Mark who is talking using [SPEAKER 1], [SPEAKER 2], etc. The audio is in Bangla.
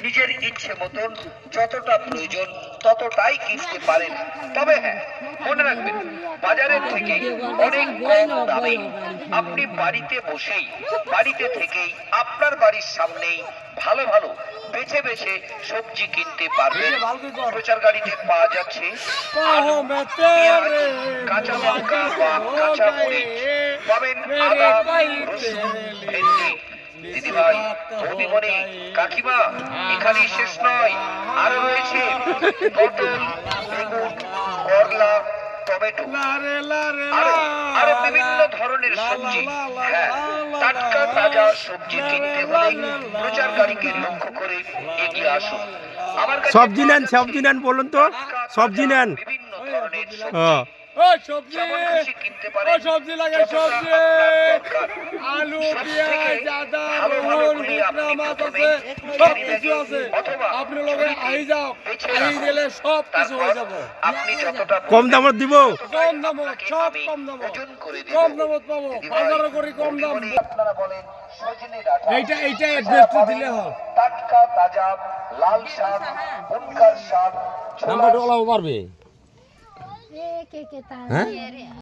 [SPEAKER 1] নিজের ইচ্ছে মতন যতটা প্রয়োজন ততটাই কিনতে পারেন। তবে হ্যাঁ, মনে রাখবেন বাজারের থেকে অনেক কম দামে আপনি বাড়িতে বসেই, বাড়িতে থেকেই, আপনার বাড়ির সামনেই ভালো ভালো বেছে বেছে সবজি কিনতে পারবেন। প্রচার গাড়িতে পাওয়া যাচ্ছে আলু, পেঁয়াজ, কাঁচা লঙ্কা বা কাঁচা মরিচ, পাবেন আদা, রসুন, ভেন্ডি। দিদিভাই, বৌদিমণি, কাকিমা, এখানেই শেষ নয়, আরো রয়েছে পটল, বেগুন, করলা, টমেটো, আরো আরো বিভিন্ন ধরনের সবজি। হ্যাঁ, টাটকা তাজা সবজি কিনতে হলে প্রচার গাড়িকে লক্ষ্য করে এগিয়ে আসুন। আমার কাছে
[SPEAKER 2] সবজি নেন বলুন তো, সবজি নেন।
[SPEAKER 1] বিভিন্ন ধরনের
[SPEAKER 2] হ্যাঁ।
[SPEAKER 1] সবজি যেমন খুশি কিনতে পারেন।
[SPEAKER 3] সবজি লাগে, সবজি, আলু, পেঁয়াজ, আদা, রসুন, শুকনা মাছ আছে, সব কিছু আছে। আপনি লোকে আই যাও, আই গেলে সব কিছু হয়ে যাবে।
[SPEAKER 1] আপনি যতটা
[SPEAKER 2] কম দামত দিব।
[SPEAKER 3] কম দামত, সব কম দামত, কম দামত পাবো, বাজারে করি কম দাম।
[SPEAKER 1] আপনারা বলেন সজনে ডাঁটা,
[SPEAKER 3] এইটা অ্যাড্রেসটা দিলে হয়।
[SPEAKER 1] টাটকা তাজা লাল শাক, পুনকার শাক, ছোলা
[SPEAKER 3] নাম্বারটা ওলাও পারবে।
[SPEAKER 4] কে তা